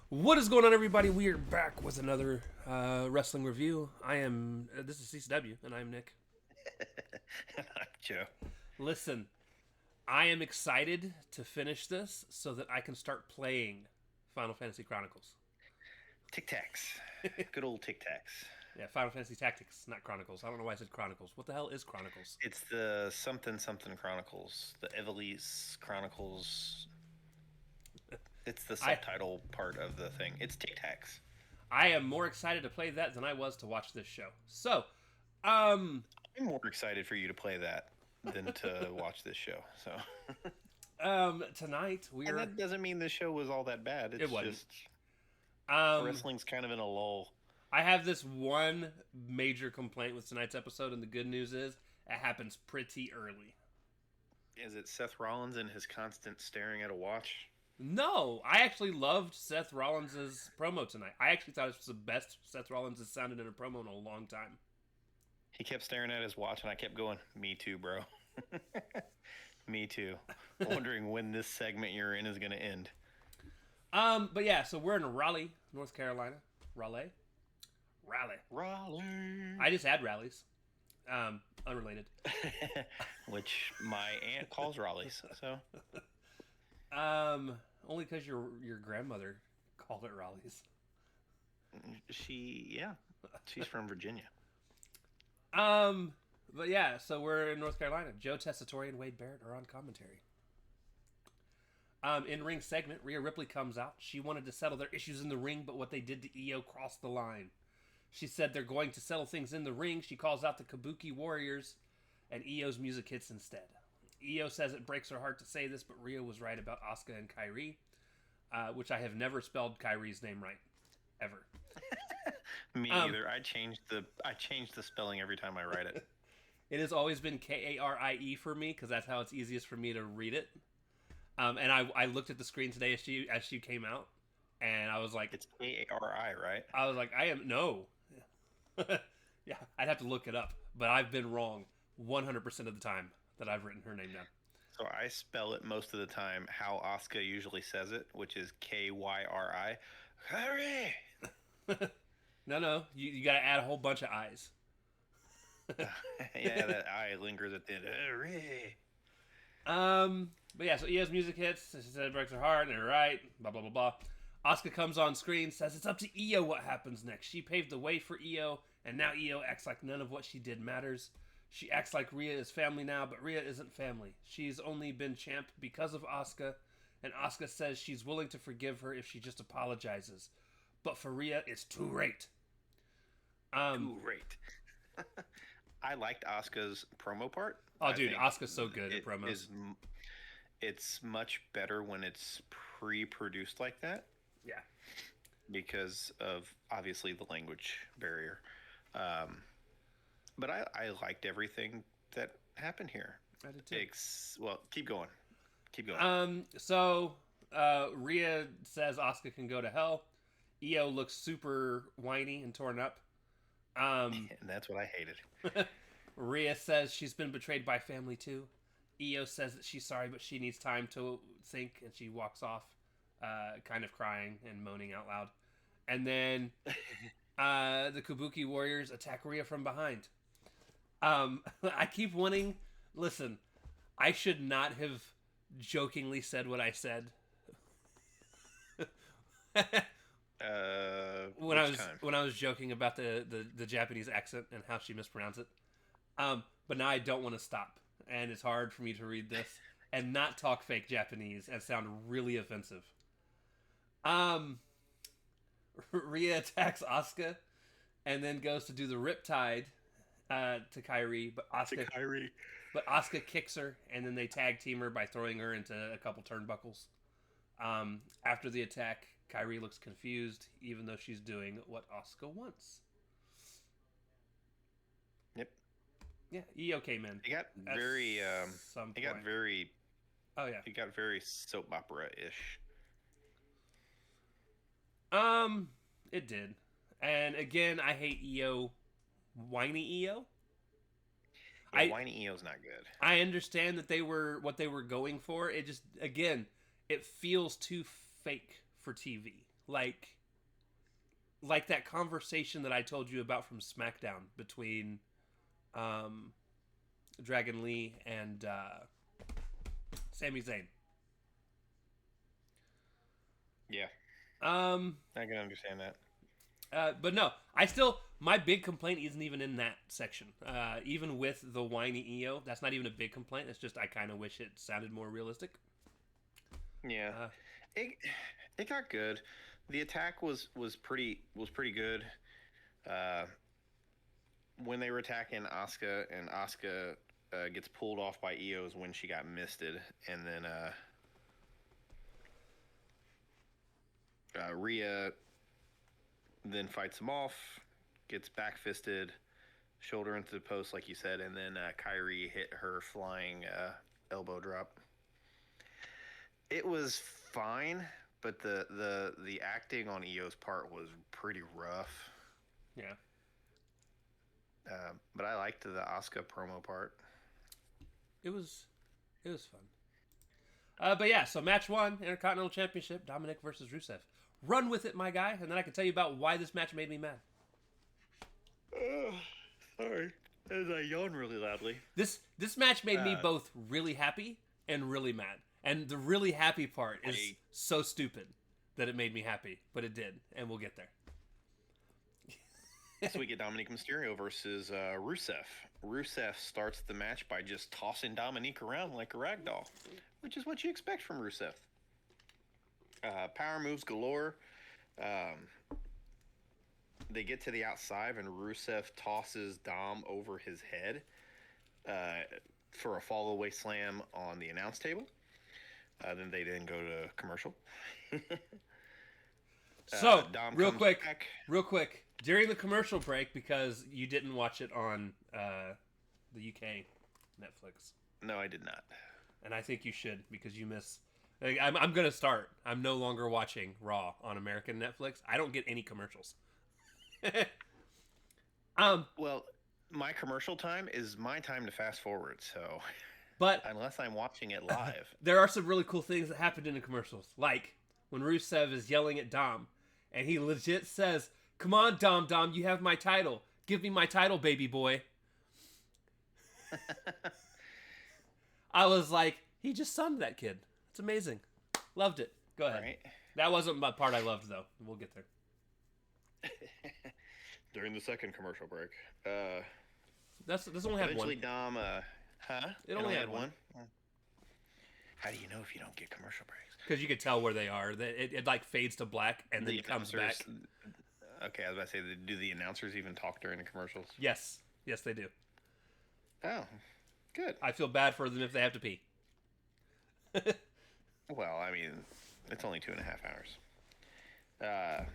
What is going on, everybody? We are back with another wrestling review. This is CCW, and I'm Nick. Joe. Listen, I am excited to finish this so that I can start playing Final Fantasy Chronicles. Tic Tacs. Good old Tic Tacs. Yeah, Final Fantasy Tactics, not Chronicles. I don't know why I said Chronicles. What the hell is Chronicles? It's the something something Chronicles, the Evilise Chronicles. It's the I subtitle part of the thing. It's Tic Tacs. I am more excited to play that than I was to watch this show. So, um, I'm more excited for you to play that than to watch this show. So, tonight and we're that doesn't mean the show was all that bad. it It's wasn't. just Um, wrestling's kind of in a lull. I have this one major complaint with tonight's episode, and the good news is it happens pretty early. Is it Seth Rollins and his constant staring at a watch? No, I actually loved Seth Rollins' promo tonight. I actually thought it was the best Seth Rollins has sounded in a promo in a long time. He kept staring at his watch, and I kept going, "Me too, bro." Me too. Wondering when this segment you're in is going to end. But yeah, so we're in Raleigh, North Carolina. Raleigh? Raleigh. Raleigh. I just had rallies. Unrelated. Which my aunt calls Raleigh's. So Only because your grandmother called it Raleigh's. yeah, she's from Virginia. Um, but yeah, so we're in North Carolina. Joe Tessitore and Wade Barrett are on commentary. In ring segment, Rhea Ripley comes out. She wanted to settle their issues in the ring, but what they did to Io crossed the line. She said they're going to settle things in the ring. She calls out the Kabuki Warriors, and Io's music hits instead. Io says it breaks her heart to say this, but Rhea was right about Asuka and Kairi, which I have never spelled Kairi's name right, ever. Me Um, either. I change the spelling every time I write it. it has always been Karie for me because that's how it's easiest for me to read it. And I looked at the screen today as she came out, and I was like, It's Kari, right? I am no. Yeah, I'd have to look it up, but I've been wrong 100% of the time that I've written her name down. So I spell it most of the time how Asuka usually says it, which is Kyri. Hurry! No, you got to add a whole bunch of I's. Yeah, that I lingers at the end. Hurry! But yeah, so Io's music hits. She said it breaks her heart, and they're right. Blah blah blah blah. Asuka comes on screen, says it's up to Io what happens next. She paved the way for Io, and now Io acts like none of what she did matters. She acts like Rhea is family now, but Rhea isn't family. She's only been champ because of Asuka, and Asuka says she's willing to forgive her if she just apologizes. But for Rhea, it's too late. Um, Great. I liked Asuka's promo part. oh, I dude, think Asuka's so good at it promos. is. It's much better when it's pre-produced like that Yeah, because of obviously the language barrier. Um, but I liked everything that happened here. I did too. Well, keep going, keep going, Rhea says Asuka can go to hell. Io looks super whiny and torn up. Um, and that's what I hated. Rhea says she's been betrayed by family too. Io says that she's sorry, but she needs time to think, and she walks off, kind of crying and moaning out loud. And then the Kabuki Warriors attack Rhea from behind. I keep wanting. Listen, I should not have jokingly said what I said Which time? when I was joking about the Japanese accent and how she mispronounced it. But now I don't want to stop, and it's hard for me to read this and not talk fake Japanese and sound really offensive. Um, Rhea attacks Asuka and then goes to do the Riptide to Kairi, To Kyrie. but Asuka kicks her, and then they tag team her by throwing her into a couple turnbuckles. After the attack, Kairi looks confused, even though she's doing what Asuka wants. Yep. Yeah, Io came in. It got at very. some It got point. very. Oh yeah. It got very soap opera ish. It did, and again, I hate Io, whiny Io. Yeah, I whiny EO's not good. I understand that they were what they were going for. It just again, it feels too fake for TV. like that conversation that I told you about from SmackDown between Dragon Lee and Sami Zayn. Yeah, Um, I can understand that. but no, my big complaint isn't even in that section. Even with the whiny EO, that's not even a big complaint. It's just I kind of wish it sounded more realistic. Yeah, it it got good. The attack was pretty good. Uh, when they were attacking Asuka, and Asuka gets pulled off by EO's when she got misted, and then Rhea then fights him off, gets back fisted, shoulder into the post, like you said, and then Kyrie hit her flying elbow drop. It was fine, but the acting on EO's part was pretty rough. Yeah. But I liked the Asuka promo part. It was fun. But yeah, so match 1, Intercontinental Championship, Dominic versus Rusev. Run with it, my guy, and then I can tell you about why this match made me mad. Sorry, as I yawn really loudly. This match made me both really happy and really mad. And the really happy part is so stupid that it made me happy, but it did, and we'll get there. So we get Dominic Mysterio versus Rusev. Rusev starts the match by just tossing Dominic around like a ragdoll, which is what you expect from Rusev. Power moves galore. They get to the outside, and Rusev tosses Dom over his head for a fall-away slam on the announce table. Then they didn't go to commercial. So, Dom real comes quick, back. during the commercial break, because you didn't watch it on the UK Netflix. No, I did not. And I think you should, because you miss... I'm going to start. I'm no longer watching Raw on American Netflix. I don't get any commercials. Well, my commercial time is my time to fast forward, so... But unless I'm watching it live. there are some really cool things that happened in the commercials. Like, when Rusev is yelling at Dom, and he legit says, "Come on, Dom, you have my title. Give me my title, baby boy." I was like, he just sunned that kid. It's amazing. Loved it. Go ahead. Right. That wasn't the part I loved, though. We'll get there. During the second commercial break. This only had eventually one. Dom, It only had one. How do you know if you don't get commercial breaks? Because you could tell where they are. It like fades to black and then comes back. Okay, I was about to say, do the announcers even talk during the commercials? Yes, they do. Oh, good. I feel bad for them if they have to pee. Well, I mean, it's only 2.5 hours.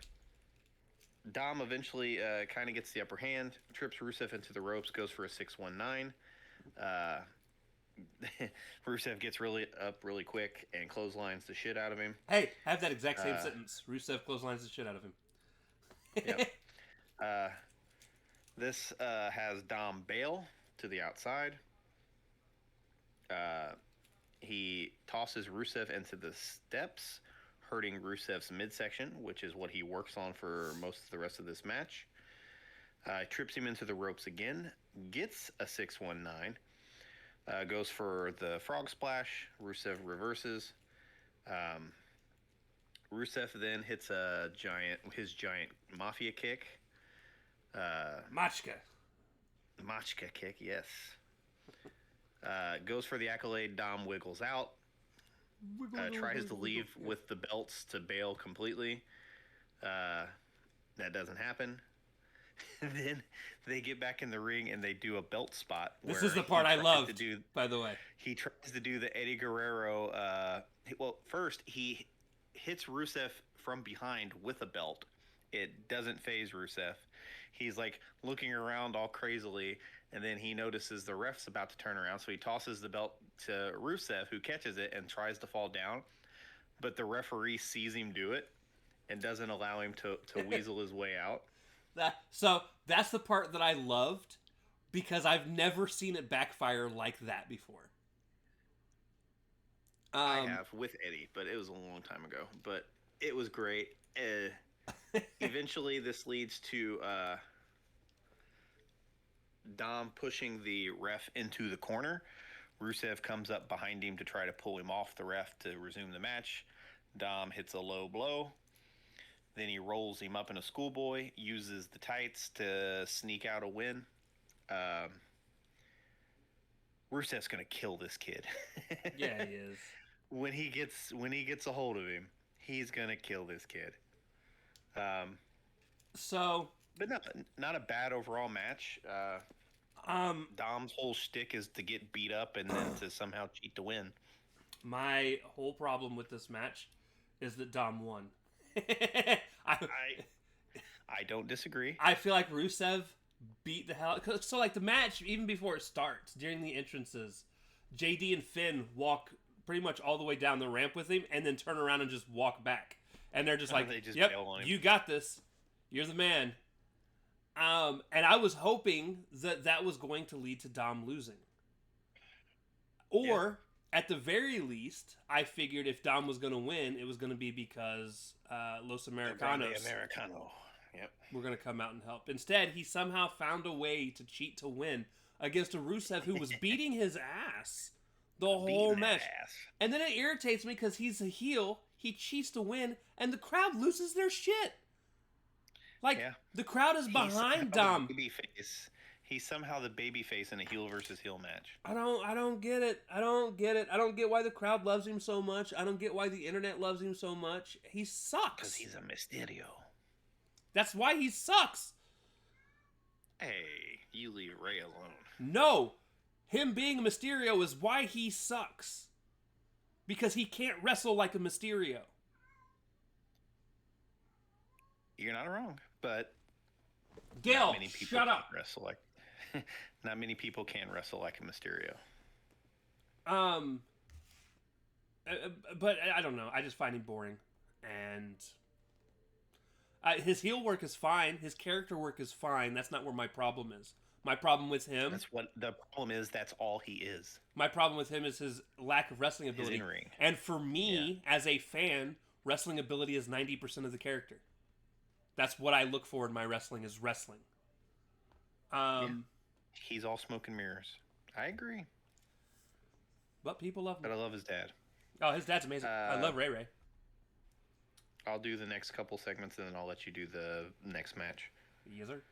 Dom eventually kind of gets the upper hand, trips Rusev into the ropes, goes for a 619. Rusev gets really quick and clotheslines the shit out of him. Hey, have that exact same sentence. Rusev clotheslines the shit out of him. Yep. This has Dom bail to the outside. He tosses Rusev into the steps, hurting Rusev's midsection, which is what he works on for most of the rest of this match. Trips him into the ropes again, gets a 619, goes for the frog splash. Rusev reverses. Rusev then hits his giant mafia kick. Machka kick, yes. Goes for the accolade. Dom wiggles out. Tries to leave with the belts to bail completely. That doesn't happen. Then they get back in the ring and they do a belt spot. This is the part I loved, by the way. He tries to do the Eddie Guerrero. Well, first he hits Rusev from behind with a belt. It doesn't phase Rusev. He's like looking around all crazily, and then he notices the ref's about to turn around, so he tosses the belt to Rusev, who catches it and tries to fall down, but the referee sees him do it and doesn't allow him to weasel his way out. So that's the part that I loved, because I've never seen it backfire like that before. I have with Eddie, but it was a long time ago. But It was great. Eventually, this leads to Dom pushing the ref into the corner. Rusev comes up behind him to try to pull him off the ref to resume the match. Dom hits a low blow. Then he rolls him up in a schoolboy, uses the tights to sneak out a win. Rusev's gonna kill this kid. Yeah, he is. When he gets a hold of him, he's gonna kill this kid. So, But not a bad overall match. Dom's whole shtick is to get beat up and then to somehow cheat to win. my whole problem with this match is that Dom won. I don't disagree. I feel like Rusev beat the hell. So, like, the match, even before it starts, during the entrances, JD and Finn walk pretty much all the way down the ramp with him and then turn around and just walk back. And they're just like, They just yep, bail on him. you got this. You're the man. And I was hoping that was going to lead to Dom losing. Or, at the very least, I figured if Dom was going to win, it was going to be because Los Americanos Americano. Yep. were going to come out and help. Instead, he somehow found a way to cheat to win against a Rusev who was beating his ass the whole match. And then it irritates me because he's a heel, he cheats to win, and the crowd loses their shit. Like, the crowd is behind Dom. He's somehow the baby face in a heel versus heel match. I don't get it. I don't get why the crowd loves him so much. I don't get why the internet loves him so much. He sucks. Because he's a Mysterio. That's why he sucks. Hey, you leave Ray alone. No. Him being a Mysterio is why he sucks. Because he can't wrestle like a Mysterio. You're not wrong, but Gil, shut up. Wrestle like not many people can wrestle like a Mysterio. But I don't know. I just find him boring, and his heel work is fine. His character work is fine. That's not where my problem is. My problem with him. That's what the problem is. That's all he is. My problem with him is his lack of wrestling ability. His in-ring. And for me, as a fan, wrestling ability is 90% of the character. That's what I look for in my wrestling is wrestling. He's all smoke and mirrors. I agree. But people love him. But I love his dad. Oh, his dad's amazing. I love Ray Ray. I'll do the next couple segments and then I'll let you do the next match. Yes, sir.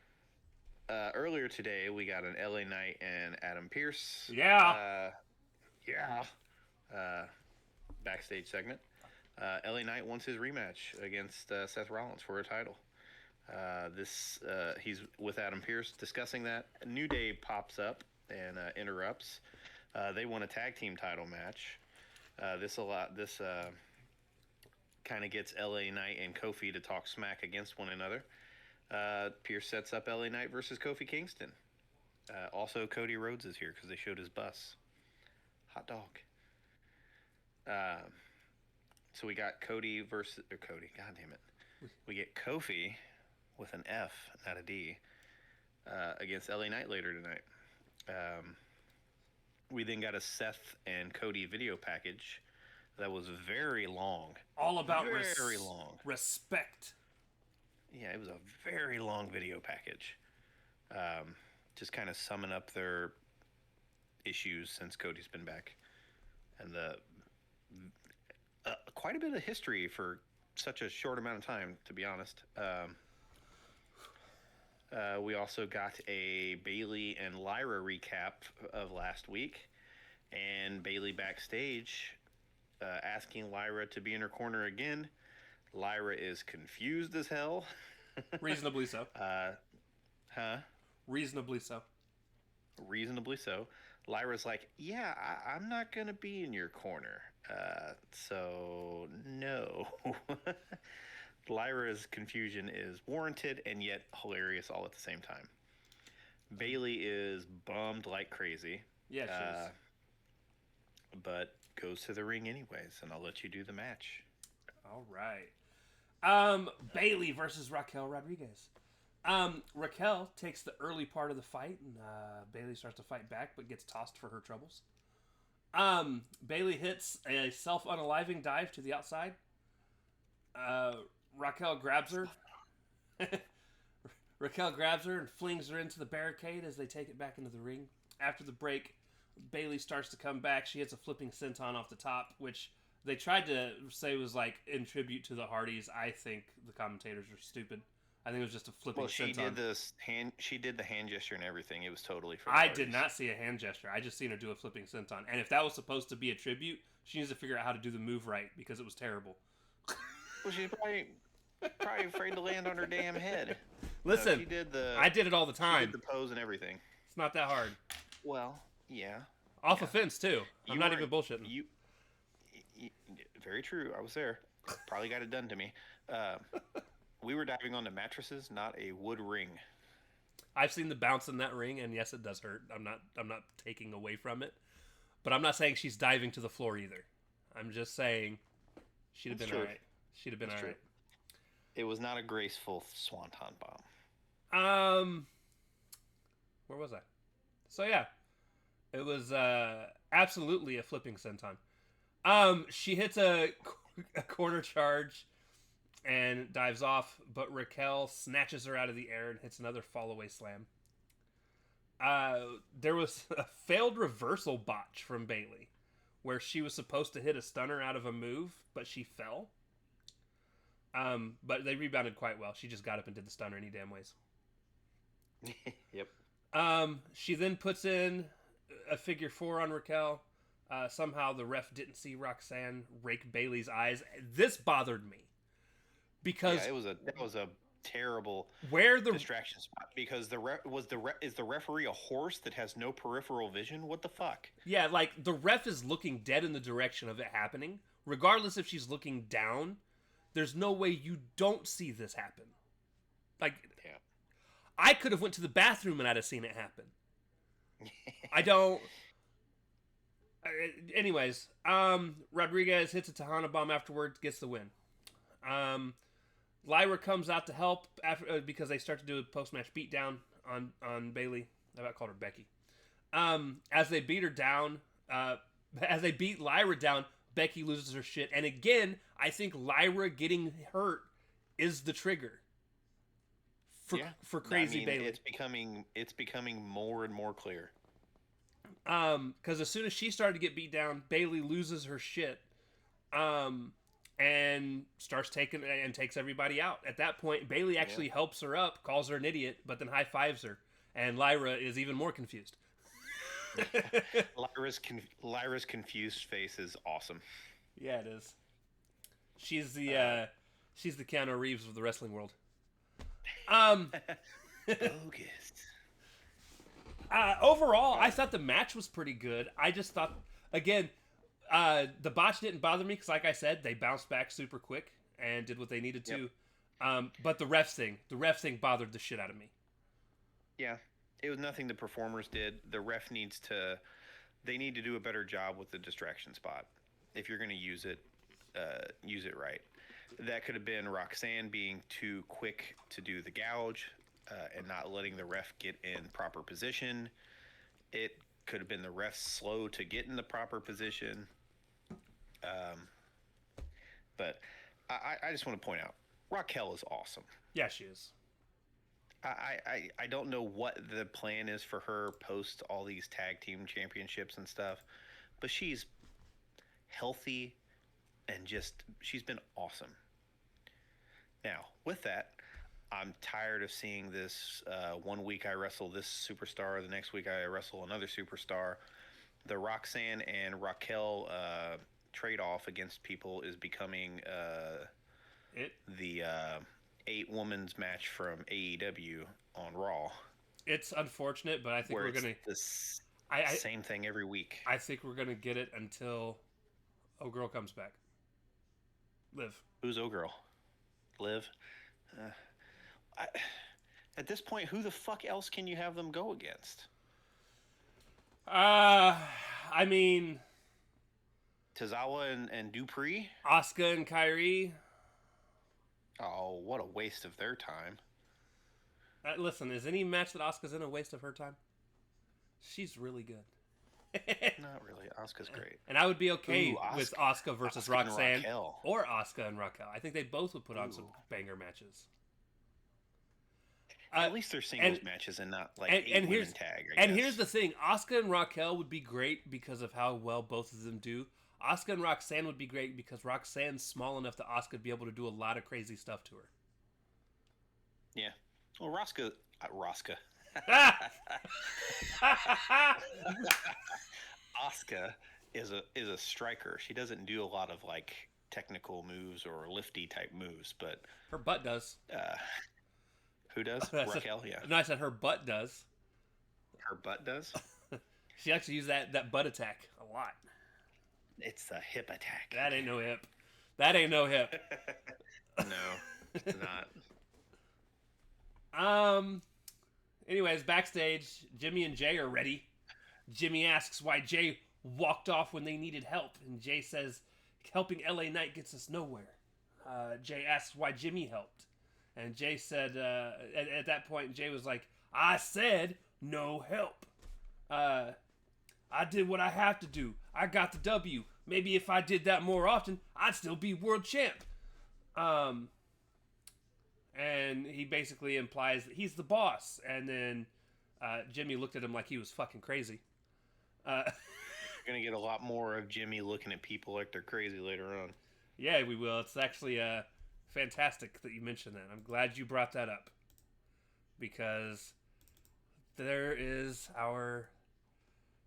Earlier today, we got an LA Knight and Adam Pearce. Yeah. Backstage segment. LA Knight wants his rematch against Seth Rollins for a title. He's with Adam Pearce discussing that. New Day pops up and interrupts. They want a tag team title match. This kind of gets LA Knight and Kofi to talk smack against one another. Pearce sets up LA Knight versus Kofi Kingston. Also, Cody Rhodes is here because they showed his bus. Hot dog. So we got Cody. God damn it. We get Kofi with an F, not a D, against LA Knight later tonight. We then got a Seth and Cody video package that was very long. All about very long respect. Yeah, it was a very long video package. Just kind of summing up their issues since Cody's been back. And quite a bit of history for such a short amount of time, to be honest. We also got a Bayley and Lyra recap of last week. And Bayley backstage asking Lyra to be in her corner again. Lyra is confused as hell. Reasonably so. Reasonably so. Lyra's like, yeah, I'm not going to be in your corner. So, no. Lyra's confusion is warranted and yet hilarious all at the same time. Bayley is bummed like crazy. Yeah, she is. But goes to the ring anyways, and I'll let you do the match. All right. Bayley versus Raquel Rodriguez. Raquel takes the early part of the fight, and Bayley starts to fight back, but gets tossed for her troubles. Bayley hits a self-unaliving dive to the outside. Uh, Raquel grabs her. Raquel grabs her and flings her into the barricade as they take it back into the ring. After the break, Bailey starts to come back. She hits a flipping senton off the top, which they tried to say was like in tribute to the Hardys. I think the commentators are stupid. I think it was just a flipping Well, she senton. did this hand. She did the hand gesture and everything. It was totally for the I Hardys. did not see a hand gesture. I just seen her do a flipping senton. And if that was supposed to be a tribute, she needs to figure out how to do the move right because it was terrible. Well, she's probably afraid to land on her damn head. Listen, she did the. I did it all the She time. did the pose and everything. It's not that hard. Well, yeah. Off a fence too. I'm not even bullshitting. You, very true. I was there. Probably got it done to me. We were diving onto mattresses, not a wood ring. I've seen the bounce in that ring, and yes, it does hurt. I'm not taking away from it, but I'm not saying she's diving to the floor either. I'm just saying she'd have been all right. She'd have been all right. It was not a graceful swanton bomb. Where was I? So yeah, it was absolutely a flipping senton. She hits a corner charge and dives off, but Raquel snatches her out of the air and hits another fallaway slam. There was a failed reversal botch from Bailey, where she was supposed to hit a stunner out of a move, but she fell. But they rebounded quite well. She just got up and did the stunner any damn ways. Yep. She then puts in a figure four on Raquel. Somehow the ref didn't see Roxanne rake Bailey's eyes. This bothered me because that was a terrible distraction spot because is the referee a horse that has no peripheral vision? What the fuck? Yeah, like the ref is looking dead in the direction of it happening, regardless if she's looking down. There's no way you don't see this happen. Like, yeah. I could have went to the bathroom and I'd have seen it happen. I don't. Anyways, Rodriguez hits a Tejana bomb afterwards, gets the win. Lyra comes out to help after because they start to do a post-match beatdown on Bailey. I about called her Becky. As they beat her down, as they beat Lyra down, Becky loses her shit. And again, I think Lyra getting hurt is the trigger for crazy Bailey. It's becoming more and more clear. Because as soon as she started to get beat down, Bailey loses her shit, and starts takes everybody out. At that point, Bailey actually helps her up, calls her an idiot, but then high fives her, and Lyra is even more confused. Lyra's confused face is awesome. Yeah, it is. She's the Keanu Reeves of the wrestling world. Bogus. Overall, I thought the match was pretty good. I just thought, again, the botch didn't bother me because, like I said, they bounced back super quick and did what they needed to. But the ref thing bothered the shit out of me. Yeah, it was nothing the performers did. The ref they need to do a better job with the distraction spot. If you're going to use it right. That could have been Roxanne being too quick to do the gouge. And not letting the ref get in proper position. It could have been the ref slow to get in the proper position. But I just want to point out, Raquel is awesome. Yeah, she is. I don't know what the plan is for her post all these tag team championships and stuff, but she's healthy and she's been awesome. Now, with that, I'm tired of seeing this. 1 week I wrestle this superstar, the next week I wrestle another superstar. The Roxanne and Raquel trade-off against people is becoming the 8-woman's match from AEW on Raw. It's unfortunate, but I think we're going to... Same thing every week. I think we're going to get it until O-Girl comes back. Liv. Who's O-Girl? Liv? At this point, who the fuck else can you have them go against? I mean... Tozawa and Dupree? Asuka and Kairi? Oh, what a waste of their time. Listen, is any match that Asuka's in a waste of her time? She's really good. Not really. Asuka's great. And I would be okay Ooh, with Asuka versus Asuka and Roxanne, Raquel. or Asuka and Raquel. I think they both would put on some Ooh. banger matches. At least they're singles and- matches and not like and eight women here's- tag. And here's the thing: Asuka and Raquel would be great because of how well both of them do. Asuka and Roxanne would be great because Roxanne's small enough that Asuka would be able to do a lot of crazy stuff to her. Yeah. Well, Rosca. Asuka is a striker. She doesn't do a lot of like technical moves or lifty type moves, but Her butt does. Who does? I said- Raquel, yeah. No, I said her butt does. Her butt does. She actually used that butt attack a lot. It's the hip attack. That ain't no hip. That ain't no hip. No, it's not. Anyways, backstage, Jimmy and Jay are ready. Jimmy asks why Jay walked off when they needed help, and Jay says helping LA Knight gets us nowhere. Jay asks why Jimmy helped, and Jay said at that point Jay was like, I said no help. I did what I have to do. I got the W. Maybe if I did that more often, I'd still be world champ. And he basically implies that he's the boss. And then Jimmy looked at him like he was fucking crazy. You're gonna get a lot more of Jimmy looking at people like they're crazy later on. Yeah, we will. It's actually fantastic that you mentioned that. I'm glad you brought that up. Because there is our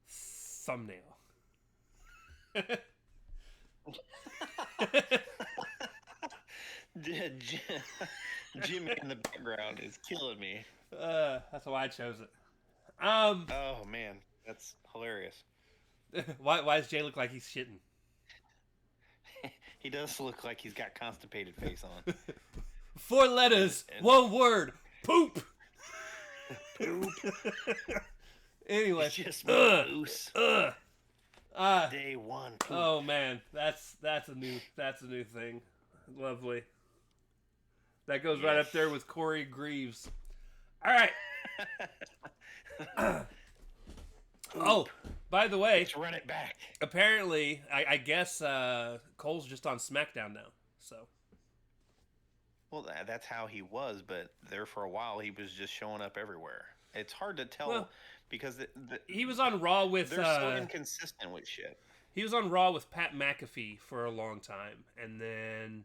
thumbnail. Jimmy in the background is killing me. That's why I chose it. Oh man, that's hilarious. Why does Jay look like he's shitting? He does look like he's got constipated face on. 4 letters, And- 1 word, poop. Poop. Anyway, It's just ugh, moose. ugh. Day one. Poop. Oh man, that's a new thing. Lovely. That goes right up Yes. there with Corey Greaves. All right. Oh, by the way, Let's run it back. apparently, I guess Cole's just on SmackDown now. So Well, that's how he was, but there for a while he was just showing up everywhere. It's hard to tell Well, because he was on Raw with they're so inconsistent with shit. he was on Raw with Pat McAfee for a long time, and then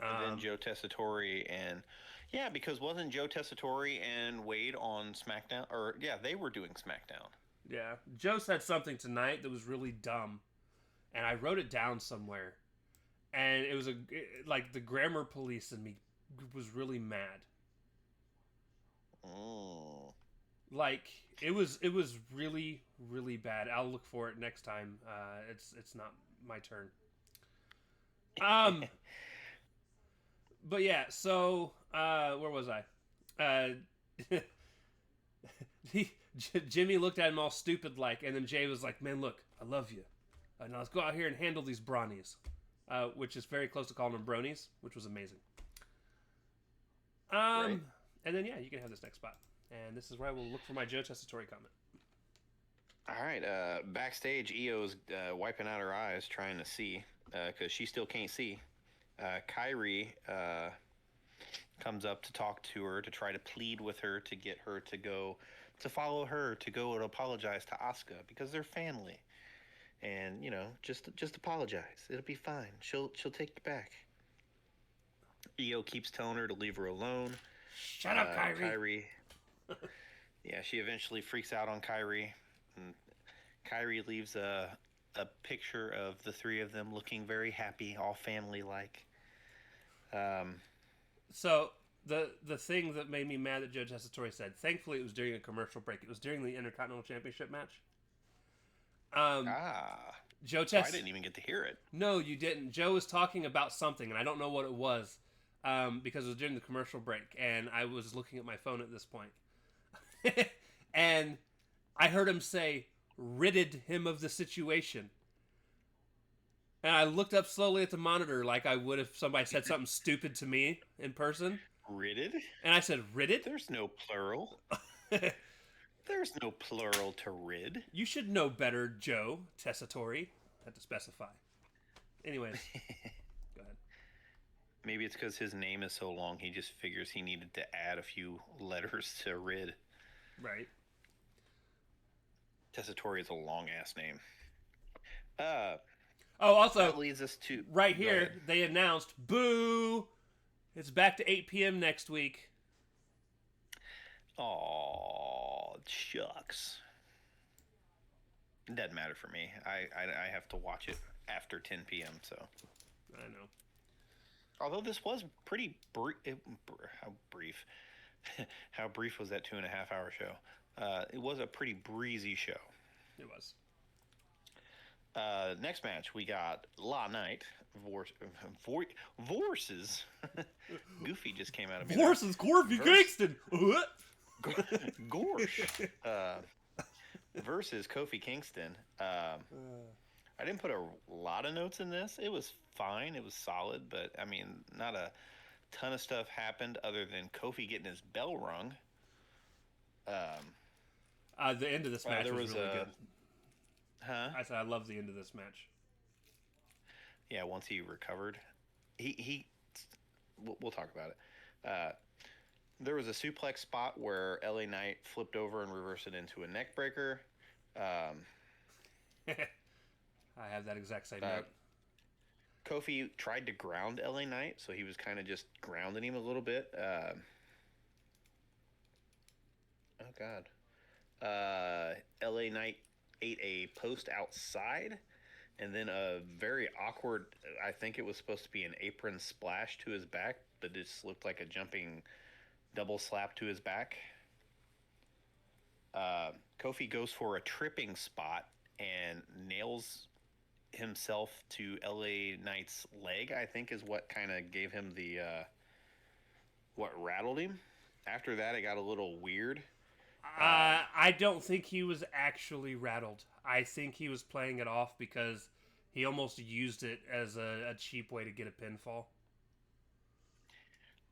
And then Joe Tessitore and yeah, because wasn't Joe Tessitore and Wade on SmackDown? Or yeah, they were doing SmackDown. yeah, Joe said something tonight that was really dumb, and I wrote it down somewhere, and it was like the grammar police in me was really mad. Mm. Like it was really really bad. I'll look for it next time. It's not my turn. But yeah, so where was I? Jimmy looked at him all stupid like, and then Jay was like, "Man, look, I love you. Now let's go out here and handle these bronies," which is very close to calling them bronies, which was amazing. Right. And then yeah, you can have this next spot, and this is where I will look for my Joe Tessitore comment. All right, backstage, Io's wiping out her eyes trying to see because she still can't see. Kyrie comes up to talk to her to try to plead with her to get her to go to follow her to go and apologize to Asuka because they're family, and you know just apologize. It'll be fine. She'll take you back. Io keeps telling her to leave her alone. Shut up, Kyrie. Kyrie. Yeah, she eventually freaks out on Kyrie. And Kyrie leaves a picture of the three of them looking very happy, all family-like. So the thing that made me mad that Joe Tessitore said, thankfully it was during a commercial break. It was during the Intercontinental Championship match. Joe I didn't even get to hear it. No, you didn't. Joe was talking about something, and I don't know what it was, because it was during the commercial break, and I was looking at my phone at this point. And I heard him say, ridded him of the situation. And I looked up slowly at the monitor like I would if somebody said something stupid to me in person. Ridded? And I said, ridded? There's no plural. There's no plural to rid. You should know better, Joe Tessitore. Had to specify. Anyways, go ahead. Maybe it's because his name is so long, he just figures he needed to add a few letters to rid. Right. Tessitore is a long ass name. Oh, also, That leads us to right Go here, ahead. they announced, boo! It's back to 8 p.m. next week. Aw, shucks. It doesn't matter for me. I have to watch it after 10 p.m. So, I know. although this was pretty brief, how brief, how brief was that 2.5 hour show? It was a pretty breezy show. It was. Next match we got La Knight Vorses. Goofy just came out of me. there. Versus Corby Kingston. What? Gorsh. Versus Kofi Kingston. I didn't put a lot of notes in this. It was fine. It was solid, but I mean, not a ton of stuff happened other than Kofi getting his bell rung. The end of this match there was was really a- good. Huh? I said I love the end of this match. Yeah, once he recovered, we'll talk about it. There was a suplex spot where LA Knight flipped over and reversed it into a neck breaker. I have that exact same Uh, note. Kofi tried to ground LA Knight, so he was kind of just grounding him a little bit. Oh God. LA Knight ate a post outside, and then a very awkward. I think it was supposed to be an apron splash to his back, but it just looked like a jumping double slap to his back. Kofi goes for a tripping spot and nails himself to LA Knight's leg. I think is what kind of gave him the what rattled him. After that, it got a little weird. I don't think he was actually rattled. I think he was playing it off because he almost used it as a cheap way to get a pinfall.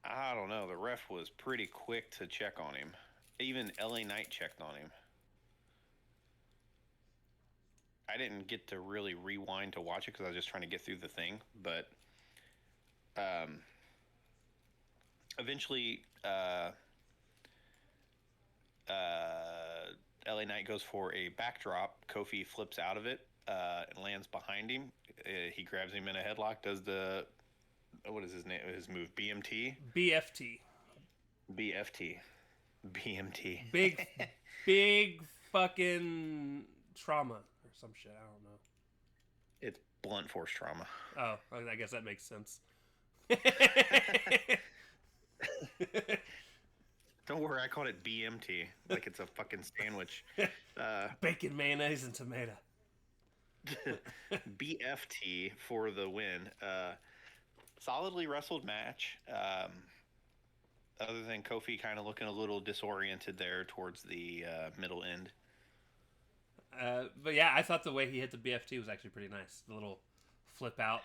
I don't know. The ref was pretty quick to check on him. Even LA Knight checked on him. I didn't get to really rewind to watch it because I was just trying to get through the thing. But eventually, LA Knight goes for a backdrop. Kofi flips out of it and lands behind him. He grabs him in a headlock. Does the what is his name? His move BMT. BFT. BFT. BMT. Big fucking trauma or some shit. I don't know. It's blunt force trauma. Oh, I guess that makes sense. Don't worry, I called it BMT like it's a fucking sandwich. Bacon, mayonnaise, and tomato. BFT for the win. Solidly wrestled match. Other than Kofi kind of looking a little disoriented there towards the middle end. But yeah, I thought the way he hit the BFT was actually pretty nice. The little flip out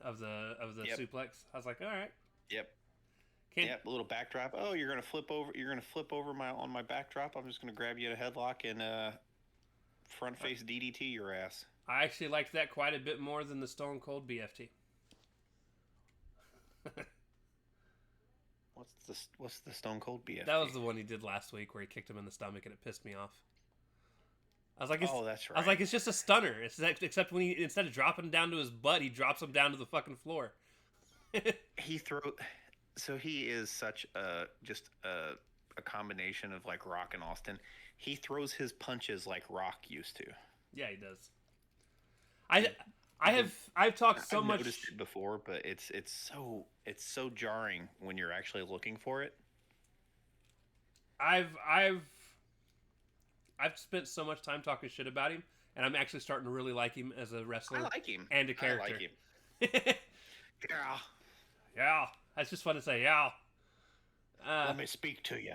of the Yep. suplex. I was like, all right. Yep. Can't, Yep. A little backdrop. Oh, you're gonna flip over. You're gonna flip over on my backdrop. I'm just gonna grab you in a headlock and front face DDT your ass. I actually liked that quite a bit more than the Stone Cold BFT. What's the Stone Cold BFT? That was the one he did last week where he kicked him in the stomach and it pissed me off. I was like, Oh, that's right. I was like, it's just a stunner. Except when he, instead of dropping him down to his butt, he drops him down to the fucking floor. He so he is such a combination of like Rock and Austin. He throws his punches like Rock used to. Yeah, he does. I've talked so I've much. noticed it before, but it's so jarring when you're actually looking for it. I've spent so much time talking shit about him, and I'm actually starting to really like him as a wrestler I like him and a character. I like him. Yeah, Yeah, that's just fun to say. Yeah. let me speak to you.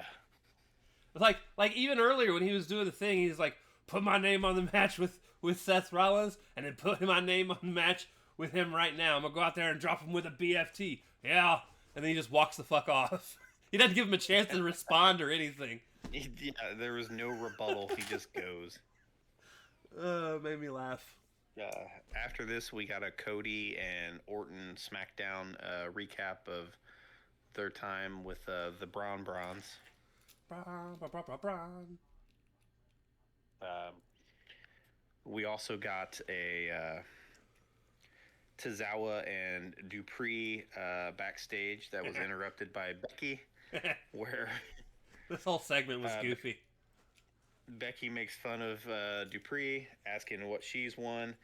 Like even earlier when he was doing the thing, he's like, put my name on the match with Seth Rollins, and then put my name on the match with him right now. I'm gonna go out there and drop him with a BFT. Yeah, and then he just walks the fuck off. He doesn't give him a chance to respond or anything. Yeah, there was no rebuttal. He just goes. Made me laugh. After this, we got a Cody and Orton SmackDown recap of their time with the Braun Bronze. Braun. We also got a Tozawa and Dupree backstage that was interrupted by Becky, where This whole segment was goofy. Becky makes fun of Dupree, asking what she's won.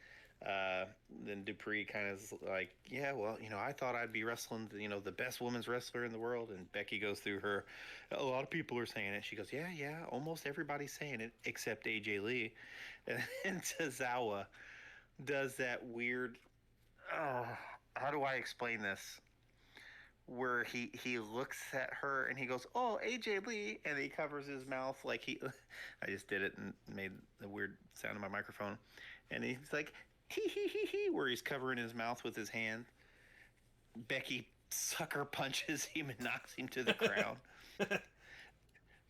Then Dupree kind of is like, yeah, well, I thought I'd be wrestling, the best women's wrestler in the world. And Becky goes through her, a lot of people are saying it. She goes, yeah, almost everybody's saying it except AJ Lee. And Tozawa does that weird, how do I explain this? Where he looks at her and he goes, oh, AJ Lee, and he covers his mouth like I just did it and made the weird sound in my microphone. And he's like, he, where he's covering his mouth with his hand. Becky sucker punches him and knocks him to the ground.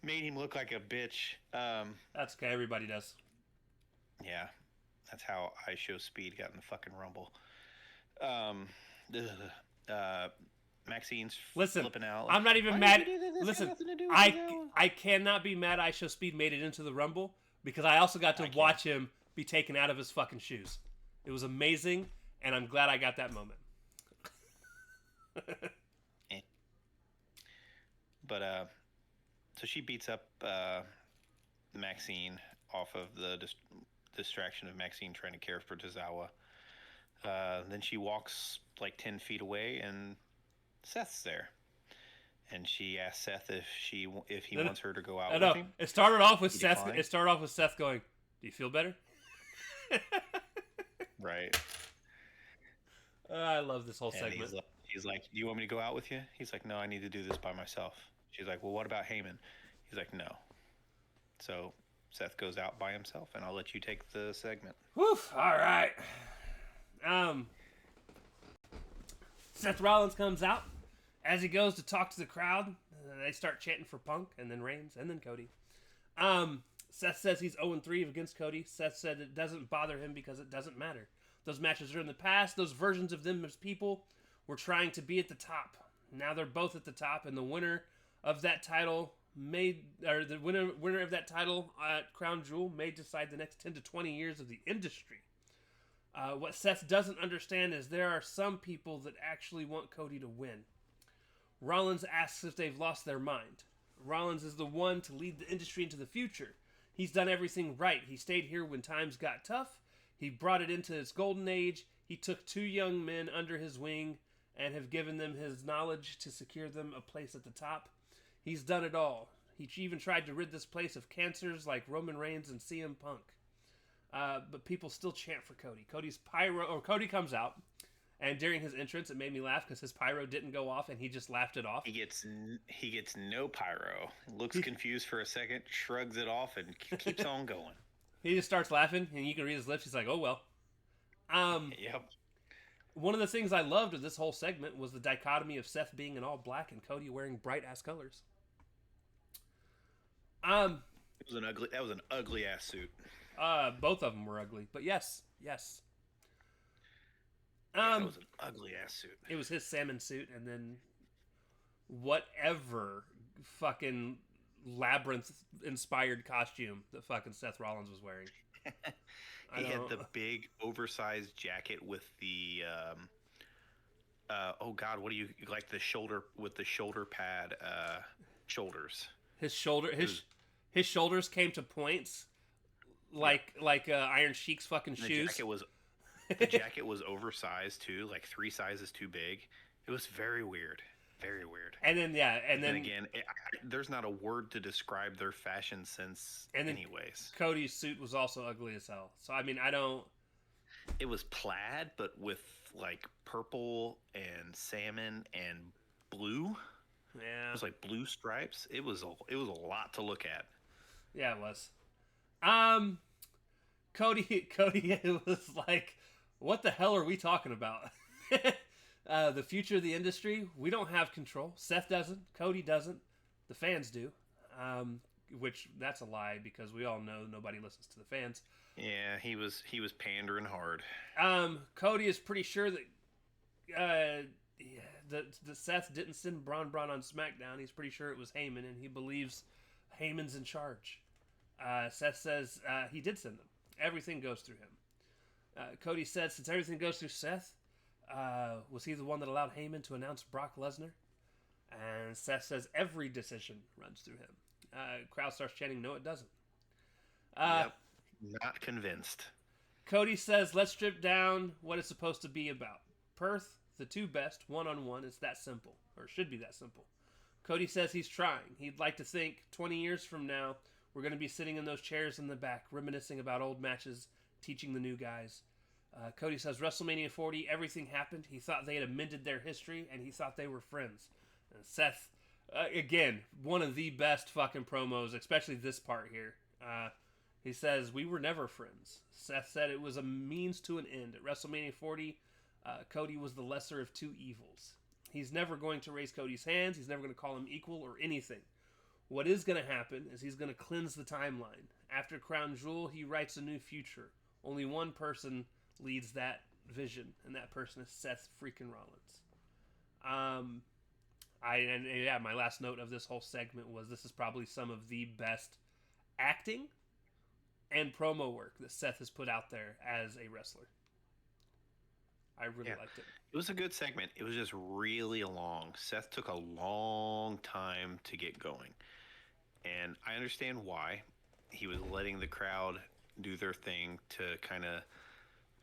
Made him look like a bitch. That's okay. Everybody does. Yeah, that's how I Show Speed got in the fucking Rumble. Maxine's flipping out. I'm not even mad. Listen, I cannot be mad I Show Speed made it into the Rumble because I also got to watch him be taken out of his fucking shoes. It was amazing, and I'm glad I got that moment. But so she beats up Maxine off of the distraction of Maxine trying to care for Tozawa. Then she walks like 10 feet away, and Seth's there. And she asks Seth if he wants her to go out with him. It started off with Seth. It started off with Seth going, "Do you feel better?" Right. I love this whole segment. He's like, "Do you want me to go out with you?" He's like, "No, I need to do this by myself." She's like, "Well, what about Heyman?" He's like, "No." So Seth goes out by himself, and I'll let you take the segment. Woof. All right. Seth Rollins comes out. As he goes to talk to the crowd, they start chanting for Punk, and then Reigns, and then Cody. Seth says he's 0-3 against Cody. Seth said it doesn't bother him because it doesn't matter. Those matches are in the past. Those versions of them as people were trying to be at the top. Now they're both at the top, and the winner of that title winner of that title at Crown Jewel may decide the next 10 to 20 years of the industry. What Seth doesn't understand is there are some people that actually want Cody to win. Rollins asks if they've lost their mind. Rollins is the one to lead the industry into the future. He's done everything right. He stayed here when times got tough. He brought it into its golden age. He took 2 young men under his wing and have given them his knowledge to secure them a place at the top. He's done it all. He even tried to rid this place of cancers like Roman Reigns and CM Punk. But people still chant for Cody. Cody comes out, and during his entrance, it made me laugh because his pyro didn't go off, and he just laughed it off. He gets no pyro. Looks confused for a second, shrugs it off, and keeps on going. He just starts laughing, and you can read his lips. He's like, "Oh well." Yep. One of the things I loved of this whole segment was the dichotomy of Seth being in all black and Cody wearing bright ass colors. That was an ugly ass suit. Both of them were ugly, but yes. That was an ugly ass suit. It was his salmon suit, and then whatever fucking labyrinth-inspired costume that fucking Seth Rollins was wearing. He had the big oversized jacket with the oh god, what do you like, the shoulder with the shoulder pad shoulders. His shoulders came to points like Iron Sheik's fucking shoes. The jacket was oversized too, like 3 sizes too big. It was very weird. Very weird. And then again, there's not a word to describe their fashion sense anyways. Cody's suit was also ugly as hell. So, I mean, It was plaid, but with, like, purple and salmon and blue. Yeah. It was, like, blue stripes. It was a lot to look at. Yeah, it was. Cody was like, what the hell are we talking about? The future of the industry, we don't have control. Seth doesn't. Cody doesn't. The fans do. which that's a lie because we all know nobody listens to the fans. Yeah, he was pandering hard. Cody is pretty sure that the Seth didn't send Braun on SmackDown. He's pretty sure it was Heyman, and he believes Heyman's in charge. Seth says he did send them. Everything goes through him. Cody said, since everything goes through Seth, was he the one that allowed Heyman to announce Brock Lesnar? And Seth says every decision runs through him. Crowd starts chanting, no, it doesn't. Yep. Not convinced. Cody says, let's strip down what it's supposed to be about. Perth, the two best, one-on-one. It's that simple, or should be that simple. Cody says he's trying. He'd like to think 20 years from now, we're going to be sitting in those chairs in the back, reminiscing about old matches, teaching the new guys. Cody says, WrestleMania 40, everything happened. He thought they had amended their history, and he thought they were friends. And Seth, again, one of the best fucking promos, especially this part here. He says, we were never friends. Seth said it was a means to an end. At WrestleMania 40, Cody was the lesser of two evils. He's never going to raise Cody's hands. He's never going to call him equal or anything. What is going to happen is he's going to cleanse the timeline. After Crown Jewel, he writes a new future. Only one person leads that vision, and that person is Seth freaking Rollins. My last note of this whole segment was this is probably some of the best acting and promo work that Seth has put out there as a wrestler. I really liked it. It was a good segment. It was just really long. Seth took a long time to get going. And I understand why. He was letting the crowd do their thing to kind of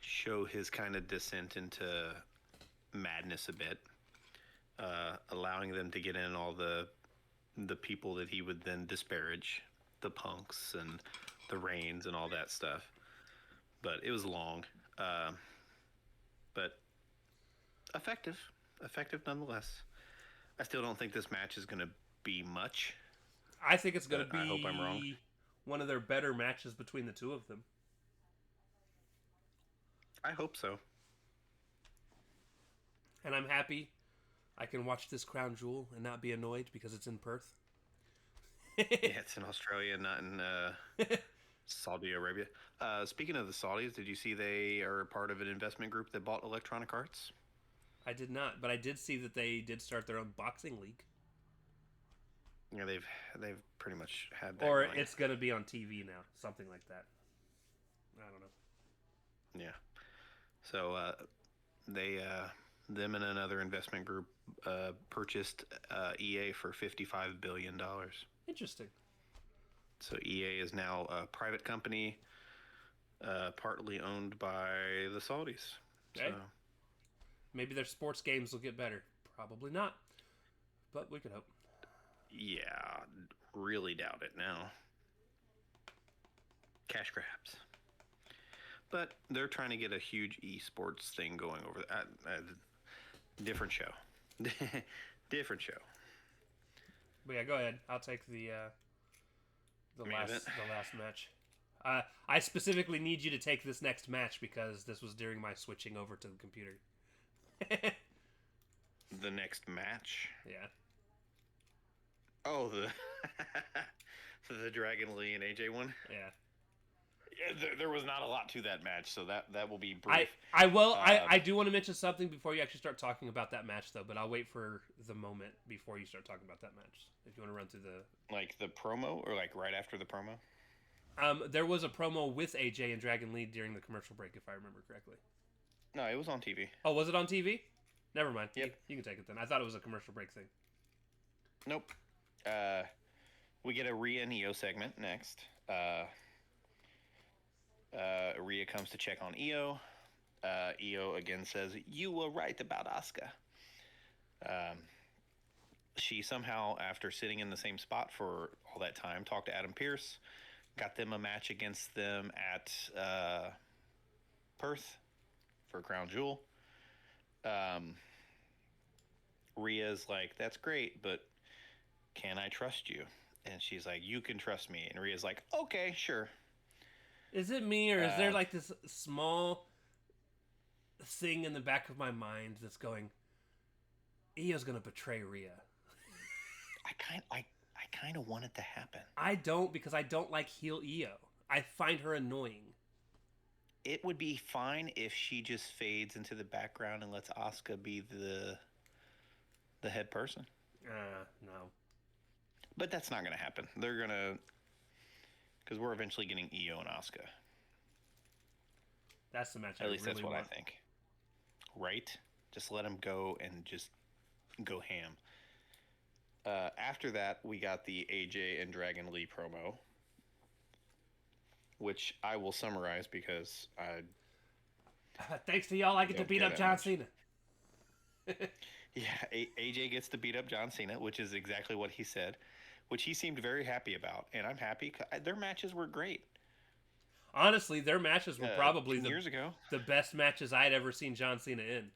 show his kind of descent into madness a bit. Allowing them to get in all the people that he would then disparage. The Punks and the Reigns and all that stuff. But it was long. But effective nonetheless. I still don't think this match is going to be much. I think it's going to be I hope I'm wrong. One of their better matches between the two of them. I hope so. And I'm happy I can watch this Crown Jewel and not be annoyed because it's in Perth. Yeah, it's in Australia, not in Saudi Arabia. Speaking of the Saudis, did you see they are part of an investment group that bought Electronic Arts? I did not, but I did see that they did start their own boxing league. Yeah, they've pretty much had that. Or going. it's going to be on TV now, something like that. I don't know. Yeah. So them and another investment group purchased EA for $55 billion. Interesting. So EA is now a private company, partly owned by the Saudis. Okay. So, maybe their sports games will get better. Probably not. But we could hope. yeah, really doubt it now. Cash grabs. But they're trying to get a huge esports thing going over there. Different show. Different show. But yeah, go ahead. I'll take the Main last event. the last match. I specifically need you to take this next match because this was during my switching over to the computer. The next match. Yeah. Oh, the Dragon Lee and AJ one. Yeah. Yeah, there was not a lot to that match, so that will be brief. I do want to mention something before you actually start talking about that match, though. But I'll wait for the moment before you start talking about that match. If you want to run through the Like the promo, or like right after the promo. There was a promo with AJ and Dragon Lee during the commercial break, if I remember correctly. No, it was on TV. Oh, was it on TV? Never mind. Yep. You can take it then. I thought it was a commercial break thing. Nope. We get a Rhea Neo segment next. Rhea comes to check on Io. Io again says, "You were right about Asuka." She somehow, after sitting in the same spot for all that time, talked to Adam Pearce, got them a match against them at Perth for Crown Jewel. Rhea's like, "That's great, but can I trust you?" And she's like, "You can trust me." And Rhea's like, "Okay, sure." Is it me, or is there like this small thing in the back of my mind that's going, Io's gonna betray Rhea? I kind kind of want it to happen. I don't, because I don't like heel Io. I find her annoying. It would be fine if she just fades into the background and lets Asuka be the head person. No. But that's not going to happen. They're going to, because we're eventually getting Io and Asuka. That's the match. At least really that's what want. I think. Right? Just let them go and just go ham. After that, we got the AJ and Dragon Lee promo, which I will summarize because Thanks to y'all, I get to Don't beat care up that John much. Cena. yeah, AJ gets to beat up John Cena, which is exactly what he said, which he seemed very happy about, and I'm happy. Their matches were great. Honestly, their matches were probably 2 years ago. the best matches I'd ever seen John Cena in.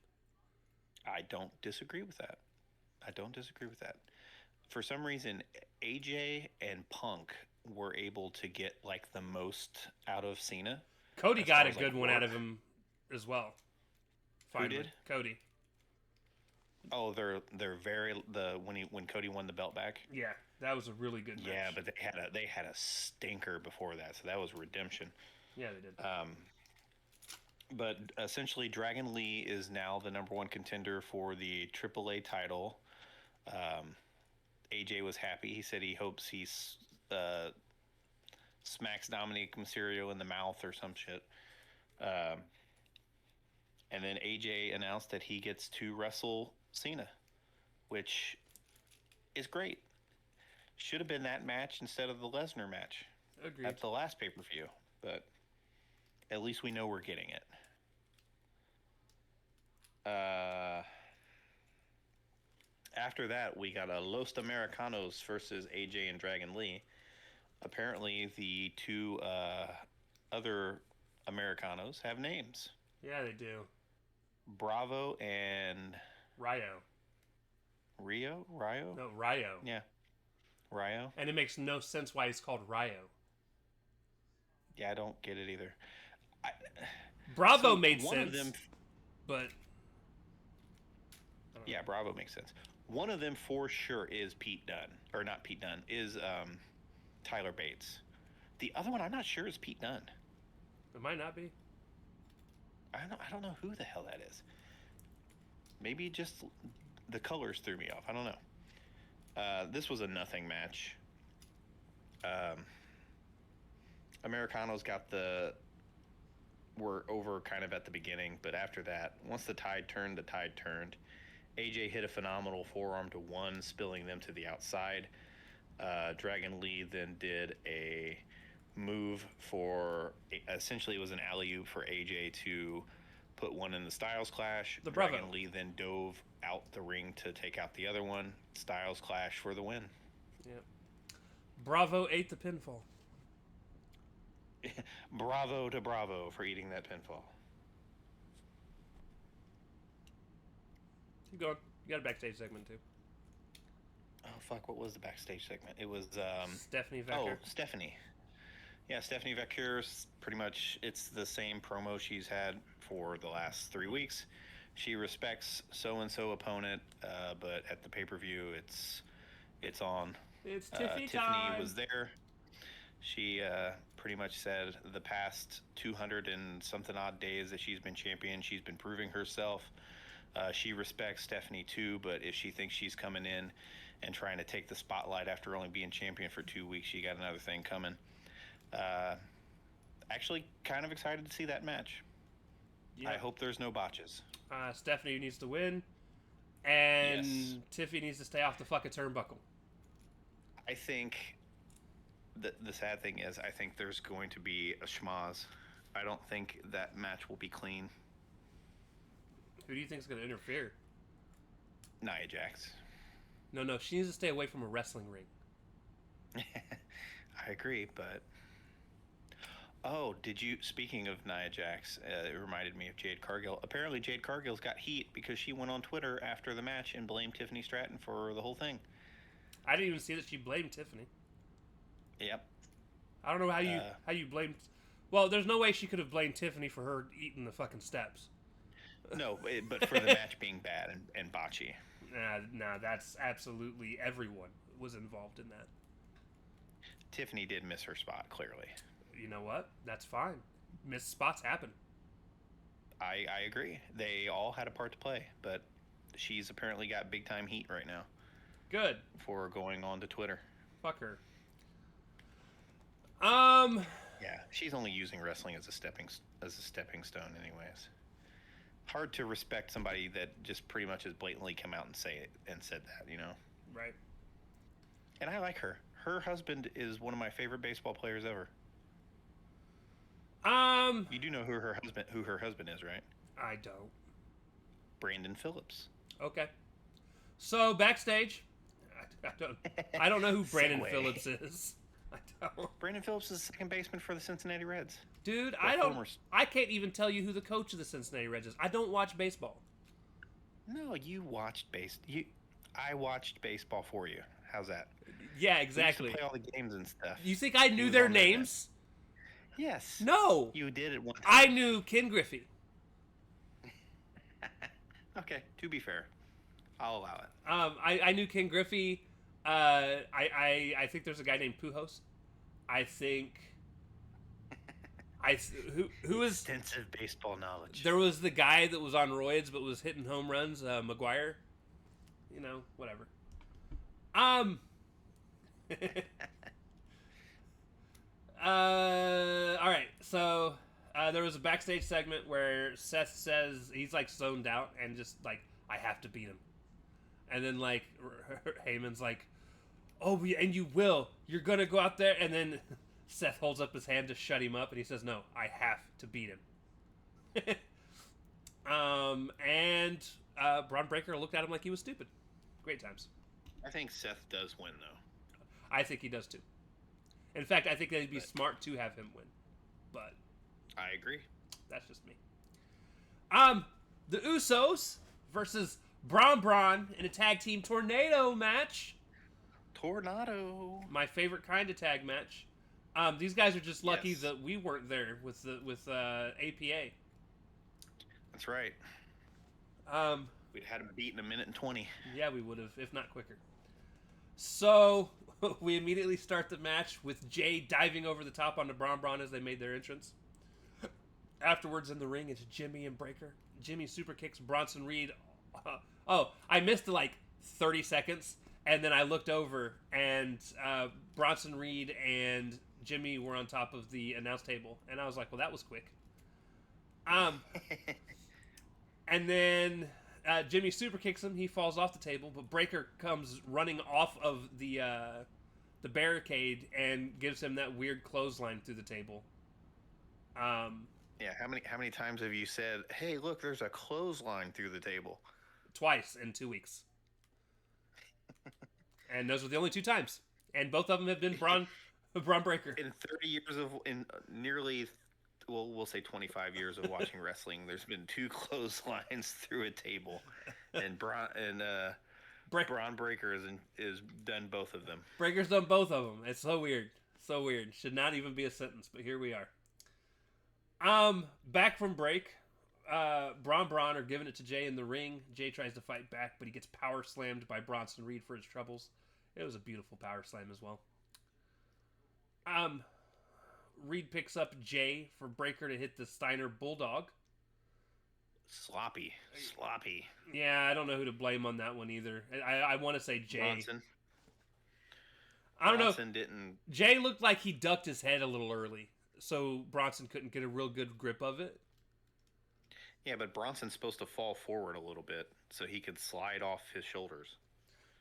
I don't disagree with that. For some reason, AJ and Punk were able to get like the most out of Cena. Cody As got far a as, good like, one out work. of him as well. Who Finally. did? Cody. Oh, they're very when Cody won the belt back. Yeah, that was a really good match. Yeah, but they had a stinker before that, so that was redemption. Yeah, they did. But essentially, Dragon Lee is now the number one contender for the AAA title. AJ was happy. He said he hopes he smacks Dominic Mysterio in the mouth or some shit. And then AJ announced that he gets to wrestle Cena, which is great. Should have been that match instead of the Lesnar match Agreed. at the last pay-per-view, but at least we know we're getting it. After that, we got a Los Americanos versus AJ and Dragon Lee. Apparently, the two other Americanos have names. Yeah, they do. Bravo and Ryo. Rio? No, Ryo. Yeah. Ryo? And it makes no sense why he's called Ryo. Yeah, I don't get it either. Bravo So made one sense, of them, but... yeah, Bravo makes sense. One of them for sure is Pete Dunne. Or not Pete Dunne, is Tyler Bates. The other one I'm not sure is Pete Dunne. It might not be. I don't know who the hell that is. Maybe just the colors threw me off. I don't know. This was a nothing match. Americanos were over kind of at the beginning, but after that, once the tide turned, AJ hit a phenomenal forearm to one, spilling them to the outside. Dragon Lee then did a move for, essentially it was an alley-oop for AJ to put one in the Styles Clash. The Bravo. Dragon Lee then dove out the ring to take out the other one. Styles Clash for the win. Yep. Bravo ate the pinfall. Bravo to Bravo for eating that pinfall. Keep going. You got a backstage segment, too. Oh, fuck, what was the backstage segment? It was, Stephanie oh, Vecker. Stephanie. Yeah, Stephanie Vecchier's pretty much, it's the same promo she's had for the last 3 weeks. She respects so-and-so opponent, but at the pay-per-view, it's on. It's Tiffany Tiffany time. was there. She pretty much said the past 200 and something odd days that she's been champion, she's been proving herself. She respects Stephanie too, but if she thinks she's coming in and trying to take the spotlight after only being champion for 2 weeks, she got another thing coming. Actually, kind of excited to see that match. Yeah. I hope there's no botches. Stephanie needs to win, and Yes. Tiffany needs to stay off the fucking turnbuckle. I think the sad thing is, I think there's going to be a schmoz. I don't think that match will be clean. Who do you think's going to interfere? Nia Jax. No, she needs to stay away from a wrestling ring. I agree, but... Oh, speaking of Nia Jax, it reminded me of Jade Cargill. Apparently Jade Cargill's got heat because she went on Twitter after the match and blamed Tiffany Stratton for the whole thing. I didn't even see that she blamed Tiffany. Yep. I don't know how you blamed... Well, there's no way she could have blamed Tiffany for her eating the fucking steps. No, but for the match being bad and botchy. Nah, that's absolutely everyone was involved in that. Tiffany did miss her spot, clearly. You know what? That's fine. Missed spots happen. I agree. They all had a part to play, but she's apparently got big time heat right now Good. for going on to Twitter. Fuck her. Yeah, she's only using wrestling as a stepping stone, anyways. Hard to respect somebody that just pretty much has blatantly come out and said that, you know. Right. And I like her. Her husband is one of my favorite baseball players ever. You do know who her husband is, right? I don't. Brandon Phillips. Okay. So backstage, I don't know who Brandon Segue. Phillips is. I don't. Brandon Phillips is the second baseman for the Cincinnati Reds. Dude, Former- I can't even tell you who the coach of the Cincinnati Reds is. I don't watch baseball. No, you watched I watched baseball for you. How's that? Yeah, We exactly. used to play all the games and stuff. You think I He knew was their on there then. names? Yes. No. You did it one time. I knew Ken Griffey. Okay, to be fair, I'll allow it. I knew Ken Griffey. I think there's a guy named Pujols. I think. Who is Extensive baseball knowledge. there was the guy that was on roids but was hitting home runs, McGuire. You know, whatever. All right. So there was a backstage segment where Seth says he's like zoned out and just like, I have to beat him. And then like Heyman's like, oh, and you will. You're gonna go out there. And then Seth holds up his hand to shut him up, and he says, no, I have to beat him. And Braun Breaker looked at him like he was stupid. Great times. I think Seth does win, though. I think he does too. In fact, I think it'd be smart to have him win. But I agree. that's just me. The Usos versus Braun in a tag team tornado match. Tornado. My favorite kind of tag match. These guys are just lucky Yes. that we weren't there with APA. That's right. We'd had him beat in 1:20. Yeah, we would have, if not quicker. So we immediately start the match with Jay diving over the top onto Braun as they made their entrance. Afterwards in the ring, it's Jimmy and Breaker. Jimmy super kicks Bronson Reed. I missed like 30 seconds, and then I looked over, and Bronson Reed and Jimmy were on top of the announce table, and I was like, well, that was quick. And then Jimmy super kicks him. He falls off the table, but Breaker comes running off of the barricade and gives him that weird clothesline through the table. Yeah, how many times have you said, "Hey, look, there's a clothesline through the table"? Twice in 2 weeks. And those were the only 2 times. And both of them have been Braun Breaker. In 30 years nearly, well, we'll say 25 years of watching wrestling, there's been 2 clotheslines through a table, and Braun Breaker is done both of them. Breaker's done both of them. It's so weird. So weird. Should not even be a sentence, but here we are. Back from break. Braun are giving it to Jay in the ring. Jay tries to fight back, but he gets power slammed by Bronson Reed for his troubles. It was a beautiful power slam as well. Reed picks up Jay for Breaker to hit the Steiner Bulldog. Sloppy. Yeah, I don't know who to blame on that one either. I want to say Jay. Bronson. I don't know. Bronson didn't. Jay looked like he ducked his head a little early, so Bronson couldn't get a real good grip of it. Yeah, but Bronson's supposed to fall forward a little bit so he could slide off his shoulders.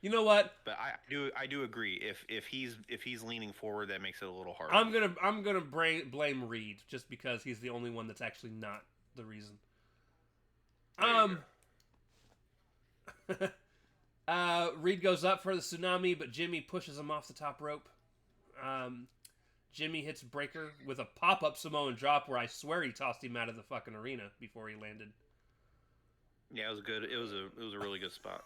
You know what? But I do agree. If he's leaning forward, that makes it a little harder. I'm gonna blame Reed just because he's the only one that's actually not the reason. Reed goes up for the tsunami, but Jimmy pushes him off the top rope. Jimmy hits Breaker with a pop-up Samoan drop where I swear he tossed him out of the fucking arena before he landed. Yeah, it was good. It was a really good spot.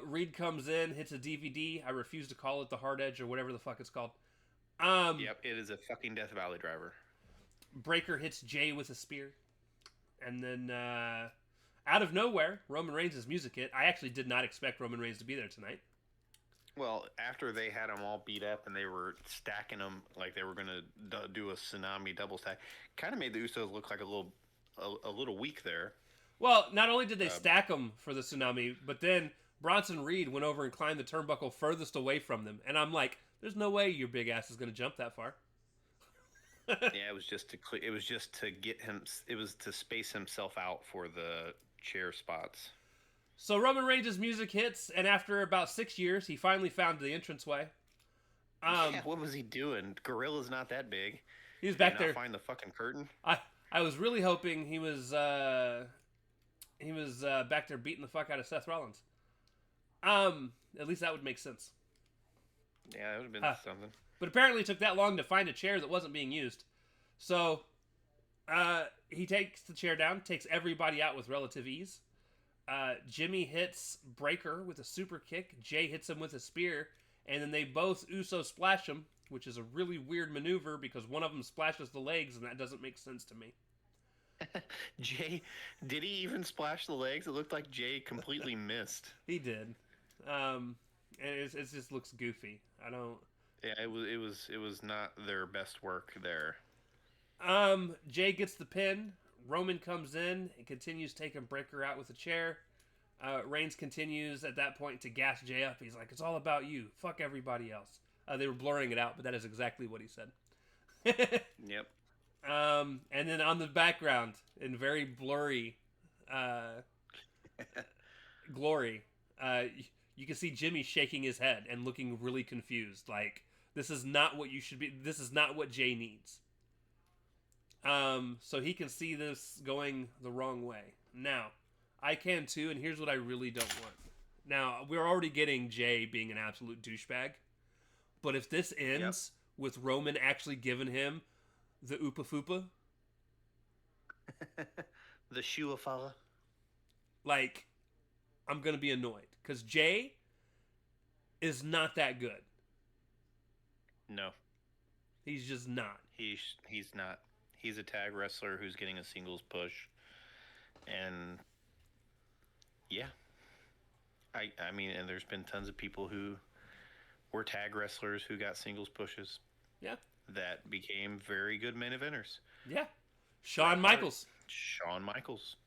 Reed comes in, hits a DVD. I refuse to call it the hard edge or whatever the fuck it's called. Yep, it is a fucking Death Valley driver. Breaker hits Jay with a spear. And then out of nowhere, Roman Reigns' music hit. I actually did not expect Roman Reigns to be there tonight. Well, after they had them all beat up and they were stacking them like they were gonna do a tsunami double stack, kind of made the Usos look like a little weak there. Well, not only did they Uh, stack them for the tsunami, but then Bronson Reed went over and climbed the turnbuckle furthest away from them, and I'm like, "There's no way your big ass is going to jump that far." yeah, it was just to get him. It was to space himself out for the chair spots. So Roman Reigns' music hits, and after about 6 years, he finally found the entranceway. Yeah, what was he doing? Gorilla's not that big. He was Did he back not there. find the fucking curtain? I was really hoping he was back there beating the fuck out of Seth Rollins. At least that would make sense. Yeah, that would have been something. But apparently it took that long to find a chair that wasn't being used. So he takes the chair down, takes everybody out with relative ease. Jimmy hits Breaker with a super kick. Jay hits him with a spear. And then they both Uso splash him, which is a really weird maneuver because one of them splashes the legs, and that doesn't make sense to me. Jay, did he even splash the legs? It looked like Jay completely missed. He did. And it just looks goofy. I don't. Yeah, it was not their best work there. Jay gets the pin. Roman comes in and continues taking Breaker out with a chair. Reigns continues at that point to gas Jay up. He's like, "It's all about you. Fuck everybody else." They were blurring it out, but that is exactly what he said. Yep. And then on the background, in very blurry glory, you can see Jimmy shaking his head and looking really confused. Like, this is not what you should be. This is not what Jay needs. So he can see this going the wrong way. Now, I can too, and here's what I really don't want. Now, we're already getting Jay being an absolute douchebag, but if this ends with Roman actually giving him the Oopa Foopa, The Shuafala. like, I'm gonna be annoyed because Jay is not that good. No, He's just not. he's not. He's a tag wrestler who's getting a singles push, and yeah, I mean, and there's been tons of people who were tag wrestlers who got singles pushes Yeah, that became very good main eventers. yeah. Shawn Michaels, Shawn Michaels.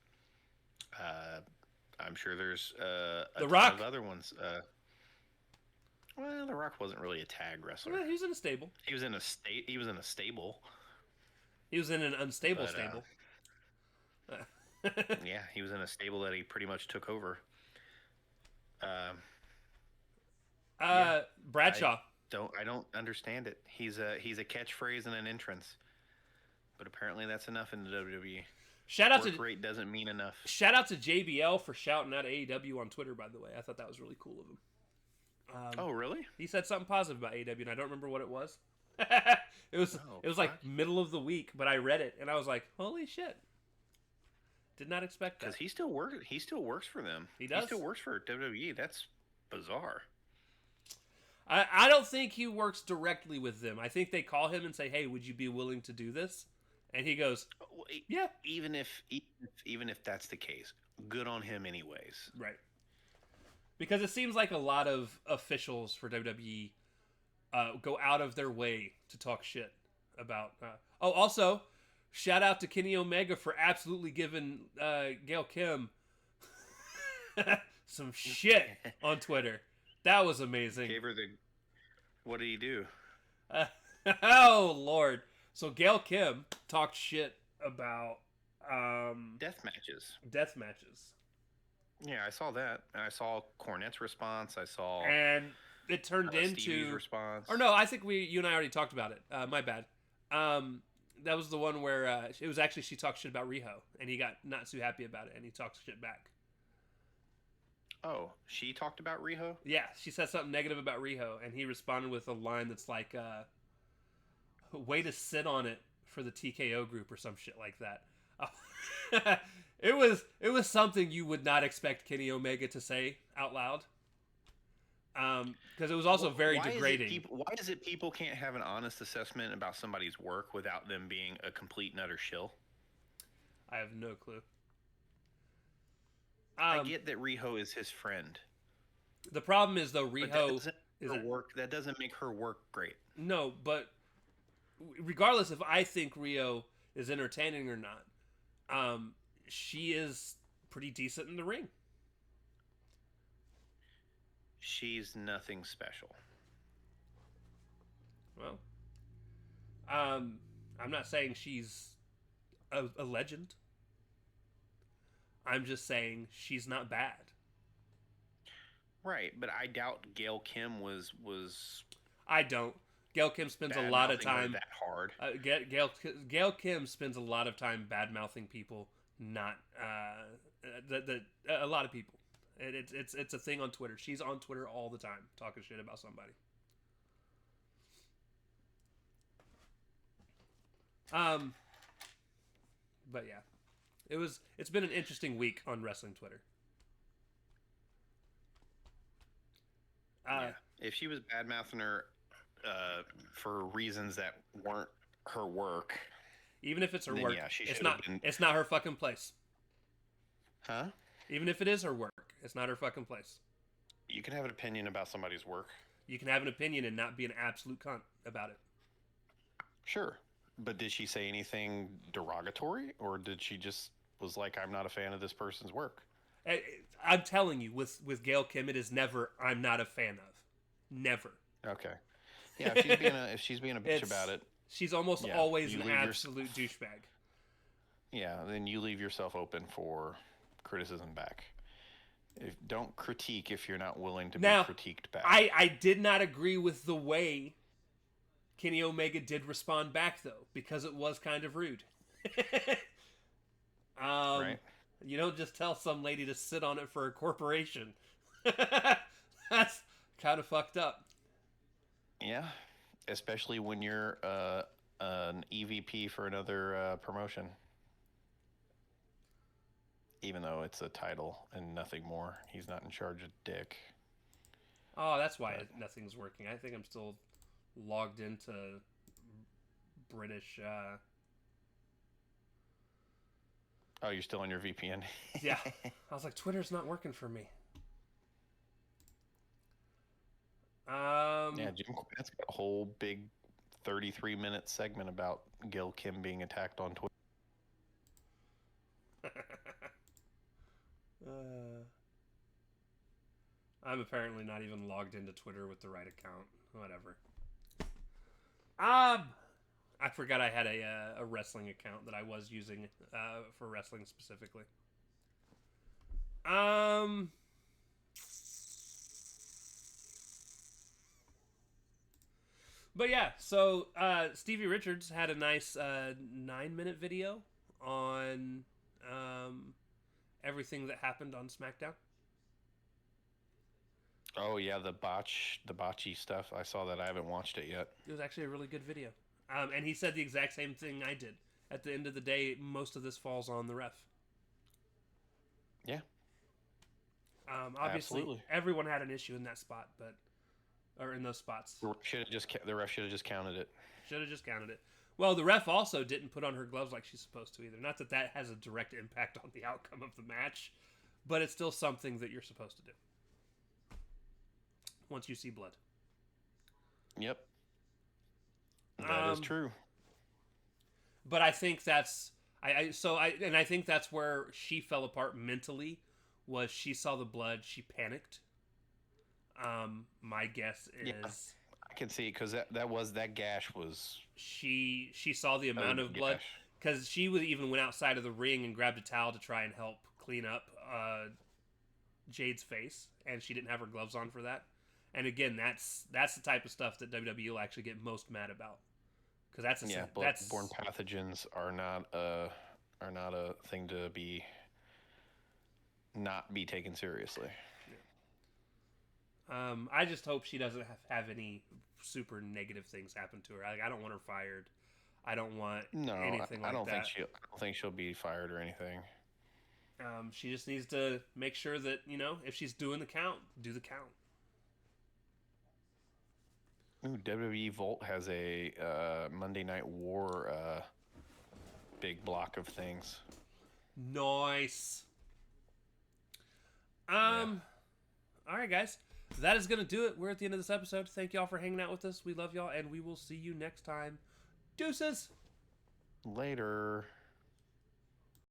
I'm sure there's a The ton Rock. of other ones. Well, The Rock wasn't really a tag wrestler. well, he was in a stable. He was in a stable. He was in an unstable But, stable. Yeah, he was in a stable that he pretty much took over. Bradshaw. I don't understand it. He's a catchphrase and an entrance, but apparently that's enough in the WWE. Shout out Work to rate doesn't mean enough. Shout out to JBL for shouting out AEW on Twitter. By the way, I thought that was really cool of him. Oh, really? He said something positive about AEW, and I don't remember what it was. it was like fuck. middle of the week, but I read it and I was like, "Holy shit!" Did not expect that. Because he still works. He still works for them. He does. He still works for WWE. That's bizarre. I don't think he works directly with them. I think they call him and say, "Hey, would you be willing to do this?" And he goes, "Yeah." Even if that's the case, good on him, anyways. Right. Because it seems like a lot of officials for WWE go out of their way to talk shit about. Also, shout out to Kenny Omega for absolutely giving Gail Kim some shit on Twitter. That was amazing. Gave her the. What did he do? Oh Lord! So Gail Kim talked shit about Death matches. death matches, Yeah, I saw that. And I saw Cornette's response. I saw and it turned Stevie's into. response. Or no, I think you and I already talked about it. My bad. That was the one where it was actually she talked shit about Riho, and he got not too happy about it, and he talked shit back. Oh, she talked about Riho? Yeah, she said something negative about Riho, and he responded with a line that's like, "Way to sit on it for the TKO group" or some shit like that. It was something you would not expect Kenny Omega to say out loud. Because it was also very degrading. Why is it people can't have an honest assessment about somebody's work without them being a complete and utter shill? I have no clue. I get that Riho is his friend. The problem is though, But Riho Is her it work. That doesn't make her work great. no? But regardless if I think Rio is entertaining or not, um, she is pretty decent in the ring. She's nothing special. Well, I'm not saying she's a legend. I'm just saying she's not bad. Right, but I doubt Gail Kim was I don't. Gail Kim spends a bad lot of mouthing her time. that hard. Gail Kim spends a lot of time bad mouthing people. Not a lot of people. It's a thing on Twitter. She's on Twitter all the time talking shit about somebody. But yeah, it's been an interesting week on wrestling Twitter. Yeah. If she was bad mouthing her for reasons that weren't her work, even if it's her then work, yeah, she it's should not. have been. It's not her fucking place. Huh? Even if it is her work, it's not her fucking place. You can have an opinion about somebody's work. You can have an opinion and not be an absolute cunt about it. Sure. But did she say anything derogatory, or did she just was like, I'm not a fan of this person's work? I'm telling you, with Gail Kim, it is never I'm not a fan of. Never. Okay. Yeah, if she's being a bitch about it, she's almost yeah, always you an leave absolute douchebag. yeah, then you leave yourself open for criticism back. Don't critique if you're not willing to Now, be critiqued back. I did not agree with the way Kenny Omega did respond back, though, because it was kind of rude. Right. You don't just tell some lady to sit on it for a corporation. That's kind of fucked up. Yeah, especially when you're an EVP for another promotion. Even though it's a title and nothing more. He's not in charge of dick. Oh, that's why nothing's working. I think I'm still logged into British. Oh, you're still on your VPN? Yeah. I was like, Twitter's not working for me. Yeah, Jim Cornette's got a whole big 33-minute segment about Gil Kim being attacked on Twitter. I'm apparently not even logged into Twitter with the right account. Whatever. I forgot I had a wrestling account that I was using for wrestling specifically. But yeah, so Stevie Richards had a nice 9-minute video on everything that happened on SmackDown. Oh yeah, the botchy stuff. I saw that. I haven't watched it yet. It was actually a really good video. And he said the exact same thing I did. At the end of the day, most of this falls on the ref. Yeah. Obviously, absolutely. everyone had an issue in that spot, or in those spots. The ref should have just counted it. Should have just counted it. Well, the ref also didn't put on her gloves like she's supposed to either. Not that that has a direct impact on the outcome of the match, but it's still something that you're supposed to do once you see blood. Yep. That is true. But I think that's I think that's where she fell apart mentally. Was she saw the blood, she panicked. My guess is I can see because that gash was she saw the amount of blood because she even went outside of the ring and grabbed a towel to try and help clean up Jade's face, and she didn't have her gloves on for that. And again, that's the type of stuff that WWE will actually get most mad about, because that's blood-borne pathogens are not a thing to not be taken seriously. I just hope she doesn't have any super negative things happen to her. I don't want her fired. I don't want anything like that. I don't think she'll be fired or anything. She just needs to make sure that, if she's doing the count, do the count. Ooh, WWE Volt has a Monday Night War big block of things. Nice. Yeah. All right, guys. So that is going to do it. We're at the end of this episode. Thank y'all for hanging out with us. We love y'all, and we will see you next time. Deuces! Later.